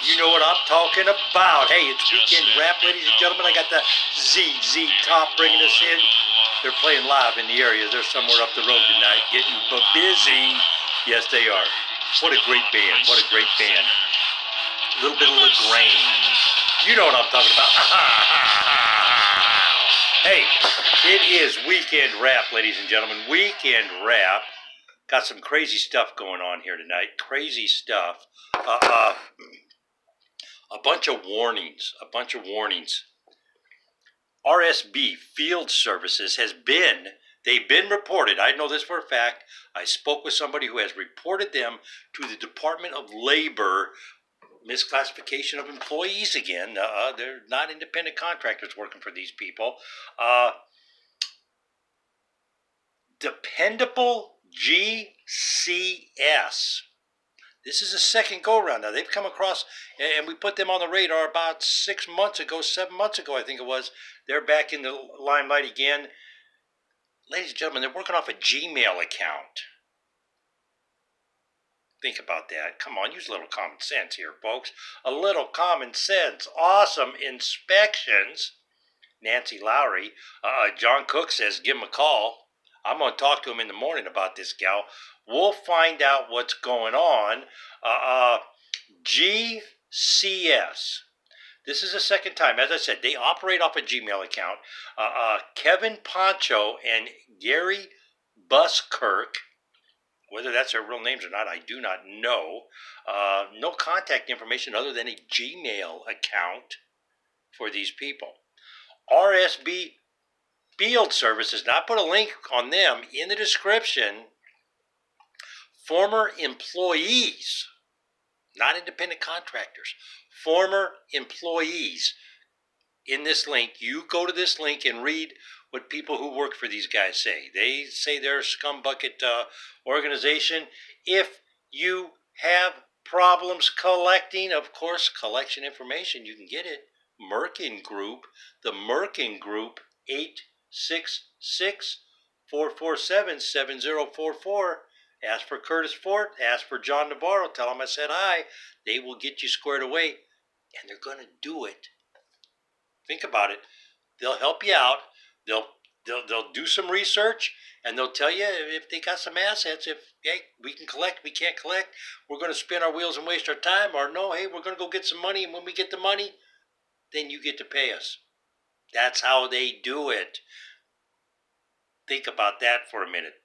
You know what I'm talking about. Hey, it's Weekend Rap, ladies and gentlemen. I got the ZZ Top bringing us in. They're playing live in the area. They're somewhere up the road tonight, getting busy. Yes, they are. What a great band. What a great band. A little bit of LaGrange. You know what I'm talking about. Hey, it is Weekend Rap, ladies and gentlemen. Weekend Rap. Got some crazy stuff going on here tonight. Crazy stuff. A bunch of warnings. RSB Field Services they've been reported. I know this for a fact. I spoke with somebody who has reported them to the Department of Labor. Misclassification of employees again. They're not independent contractors working for these people. Dependable GCS. This is a second go-round. Now, they've come across, and we put them on the radar about 7 months ago, I think it was. They're back in the limelight again. Ladies and gentlemen, they're working off a Gmail account. Think about that. Come on, use a little common sense here, folks. A little common sense. Awesome inspections. Nancy Lowry. John Cook says, give him a call. I'm going to talk to him in the morning about this gal. We'll find out what's going on. GCS. This is the second time. As I said, they operate off a Gmail account. Kevin Poncho and Gary Buskirk. Whether that's their real names or not, I do not know. No contact information other than a Gmail account for these people. RSB Field Services, now I put a link on them in the description. Former employees, not independent contractors, former employees. In this link, you go to this link and read what people who work for these guys say. They say they're a scumbucket organization. If you have problems collecting, of course, collection information, you can get it. Merkin Group, the Merkin Group, 866-447-7044. Ask for Curtis Fort. Ask for John Navarro. Tell them I said hi. They will get you squared away, and they're going to do it. Think about it. They'll help you out. They'll do some research, and they'll tell you if they got some assets. If, hey, we can collect, we can't collect, we're going to spin our wheels and waste our time, or no, hey, we're going to go get some money, and when we get the money, then you get to pay us. That's how they do it. Think about that for a minute.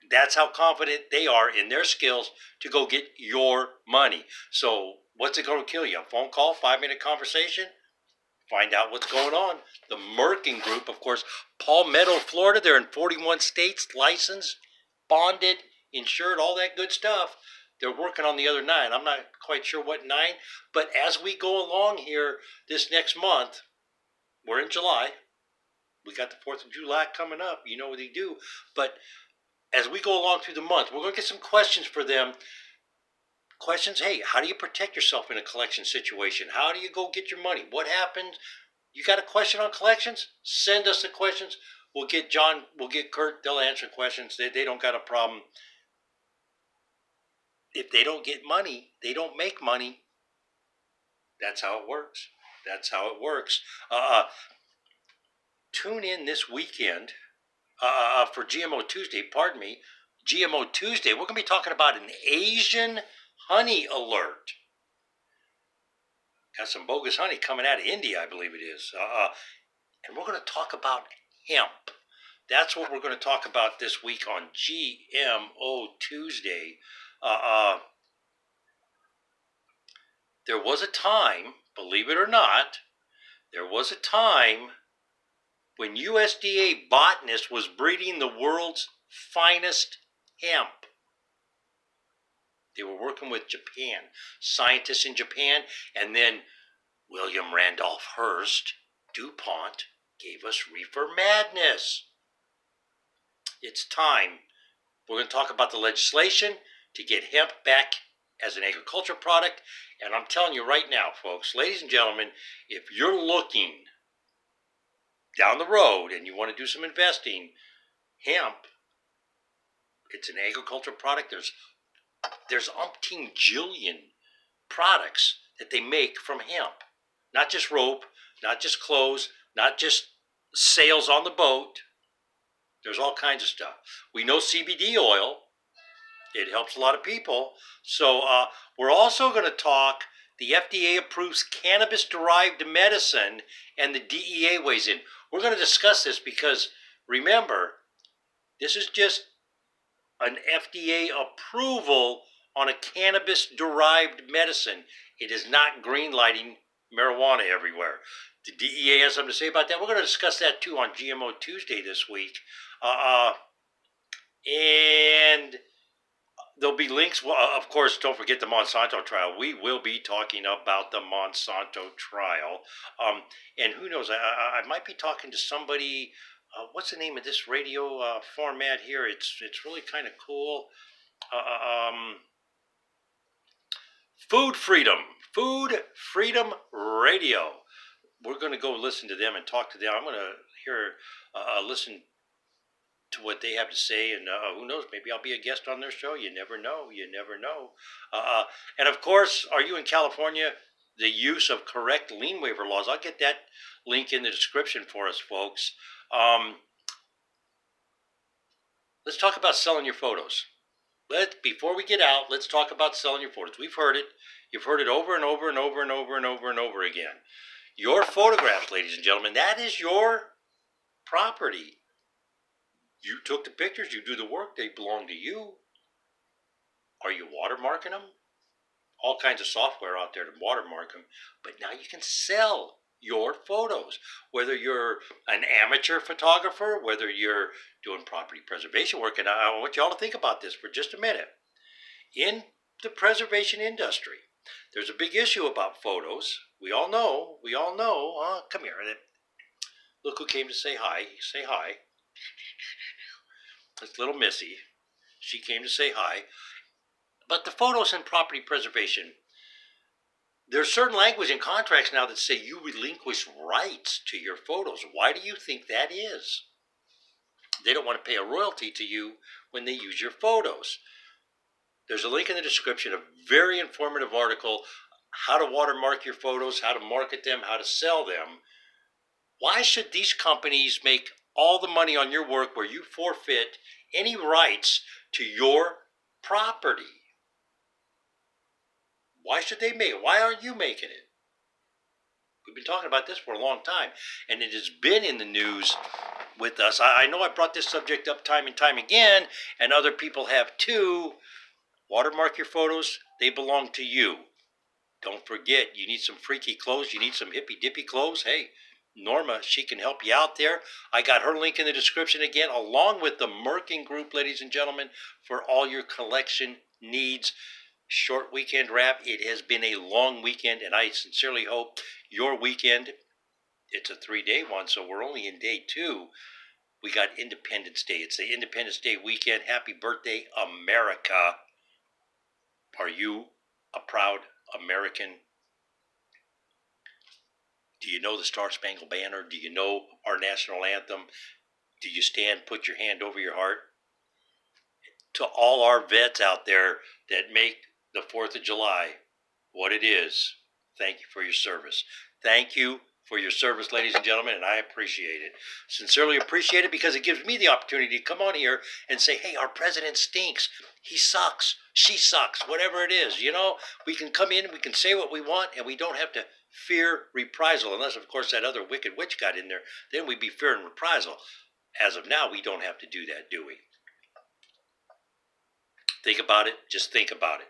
That's how confident they are in their skills to go get your money. So what's it going to kill you? A phone call, 5-minute conversation? Find out what's going on. The Merkin Group, of course, Palmetto, Florida. They're in 41 states, licensed, bonded, insured, all that good stuff. They're working on the other 9. I'm not quite sure what 9, but as we go along here this next month, we're in July. We got the 4th of July coming up. You know what they do. But as we go along through the month, we're going to get some questions for them. Questions, hey, how do you protect yourself in a collection situation? How do you go get your money? What happens? You got a question on collections? Send us the questions. We'll get John, we'll get Kurt. They'll answer questions. They don't got a problem. If they don't get money, they don't make money. That's how it works. That's how it works. Tune in this weekend for GMO Tuesday. Pardon me. GMO Tuesday. We're going to be talking about an Asian honey alert. Got some bogus honey coming out of India, I believe it is. And we're going to talk about hemp. That's what we're going to talk about this week on GMO Tuesday. There was a time, believe it or not, there was a time when USDA botanist was breeding the world's finest hemp. They were working with Japan, scientists in Japan, and then William Randolph Hearst, DuPont, gave us reefer madness. It's time. We're going to talk about the legislation to get hemp back as an agriculture product. And I'm telling you right now, folks, ladies and gentlemen, if you're looking down the road and you want to do some investing, hemp It's an agricultural product. There's umpteen jillion products that they make from hemp. Not just rope, not just clothes, not just sails on the boat. There's all kinds of stuff. We know CBD oil. It helps a lot of people. So we're also going to talk, the FDA approves cannabis-derived medicine and the DEA weighs in. We're going to discuss this because, remember, this is just an FDA approval on a cannabis-derived medicine. It is not green-lighting marijuana everywhere. The DEA has something to say about that. We're going to discuss that too on GMO Tuesday this week. And there'll be links. Well, of course, don't forget the Monsanto trial. We will be talking about the Monsanto trial. And who knows, I might be talking to somebody. What's the name of this radio format here? It's really kind of cool. Food Freedom Radio. We're going to go listen to them and talk to them. I'm going to listen to what they have to say, and who knows, maybe I'll be a guest on their show. You never know. And of course, are you in California? The use of correct lien waiver laws. I'll get that link in the description for us, folks. Let's talk about selling your photos. Before we get out, let's talk about selling your photos. We've heard it. You've heard it over and over and over and over and over and over again. Your photographs, ladies and gentlemen, that is your property. You took the pictures, you do the work, they belong to you. Are you watermarking them? All kinds of software out there to watermark them, but now you can sell your photos. Whether you're an amateur photographer, whether you're doing property preservation work, and I want you all to think about this for just a minute. In the preservation industry, there's a big issue about photos. We all know. Come here. Look who came to say hi. Say hi. It's little Missy. She came to say hi. But the photos in property preservation, there's certain language in contracts now that say you relinquish rights to your photos. Why do you think that is? They don't want to pay a royalty to you when they use your photos. There's a link in the description, a very informative article, how to watermark your photos, how to market them, how to sell them. Why should these companies make all the money on your work where you forfeit any rights to your property? Why should they make it? Why aren't you making it? We've been talking about this for a long time, and it has been in the news with us. I know I brought this subject up time and time again, and other people have too. Watermark your photos. They belong to you. Don't forget, you need some freaky clothes. You need some hippy-dippy clothes. Hey, Norma, she can help you out there. I got her link in the description again, along with the Merkin Group, ladies and gentlemen, for all your collection needs. Short weekend wrap. It has been a long weekend, and I sincerely hope your weekend, it's a 3-day one, so we're only in day 2. We got Independence Day. It's the Independence Day weekend. Happy birthday, America. Are you a proud American? Do you know the Star-Spangled Banner? Do you know our national anthem? Do you stand, put your hand over your heart? To all our vets out there that make the 4th of July what it is, thank you for your service. Thank you for your service, ladies and gentlemen, and I appreciate it. Sincerely appreciate it because it gives me the opportunity to come on here and say, hey, our president stinks. He sucks. She sucks. Whatever it is, we can come in, we can say what we want, and we don't have to fear reprisal, unless, of course, that other wicked witch got in there. Then we'd be fearing reprisal. As of now, we don't have to do that, do we? Think about it. Just think about it.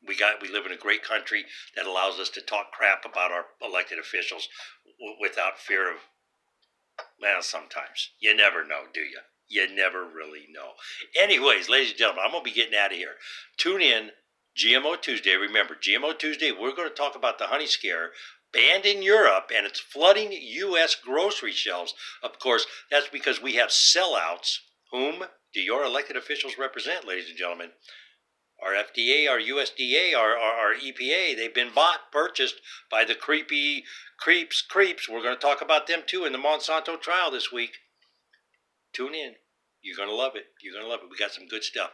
We live in a great country that allows us to talk crap about our elected officials without fear of, well, sometimes. You never know, do you? You never really know. Anyways, ladies and gentlemen, I'm going to be getting out of here. Tune in GMO Tuesday. Remember, GMO Tuesday, we're going to talk about the honey scare banned in Europe, and it's flooding U.S. grocery shelves. Of course, that's because we have sellouts. Whom do your elected officials represent, ladies and gentlemen? Our FDA, our USDA, our EPA, they've been bought, purchased by the creeps. We're going to talk about them too in the Monsanto trial this week. Tune in. You're going to love it. You're going to love it. We got some good stuff.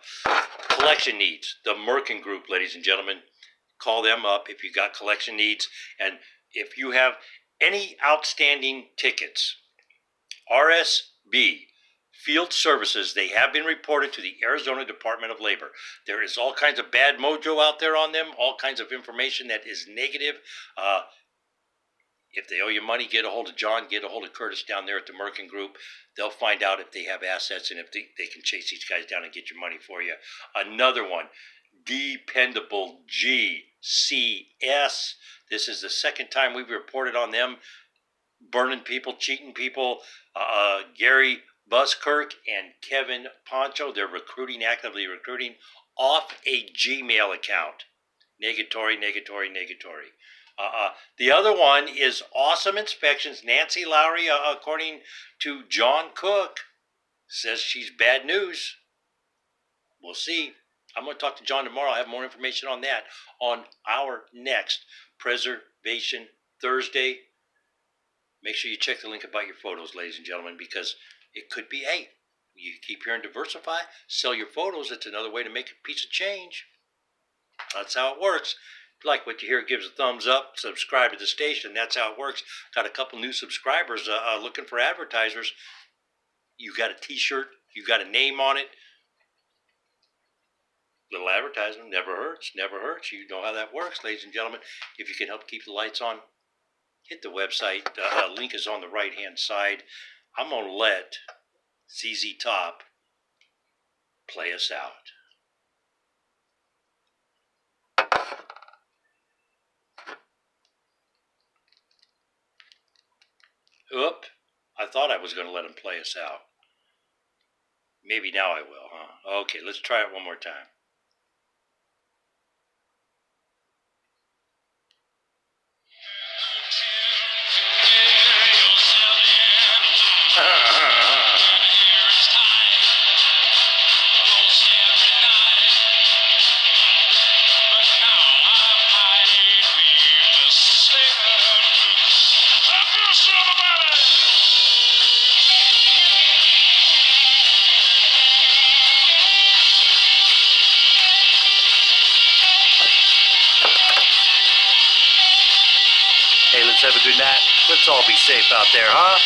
Collection needs. The Merkin Group, ladies and gentlemen. Call them up if you got collection needs. And if you have any outstanding tickets, RSB, Field Services, they have been reported to the Arizona Department of Labor. There is all kinds of bad mojo out there on them, all kinds of information that is negative. If they owe you money, get a hold of John, get a hold of Curtis down there at the Merkin Group. They'll find out if they have assets and if they can chase these guys down and get your money for you. Another one, Dependable GCS. This is the second time we've reported on them burning people, cheating people. Gary Buskirk and Kevin Poncho, they're actively recruiting off a Gmail account. Negatory. The other one is Awesome Inspections. Nancy Lowry, according to John Cook, says she's bad news. We'll see. I'm going to talk to John tomorrow. I'll have more information on that on our next Preservation Thursday. Make sure you check the link about your photos, ladies and gentlemen, because it could be, hey, you keep hearing diversify, sell your photos. It's another way to make a piece of change. That's how it works. If you like what you hear, give us a thumbs up, subscribe to the station. That's how it works. Got a couple new subscribers looking for advertisers. You got a t-shirt, you got a name on it. Little advertisement, never hurts. You know how that works, ladies and gentlemen. If you can help keep the lights on, hit the website. Link is on the right-hand side. I'm going to let ZZ Top play us out. Oop, I thought I was going to let him play us out. Maybe now I will, huh? Okay, let's try it one more time. Hey, let's have a good night. Let's all be safe out there, huh?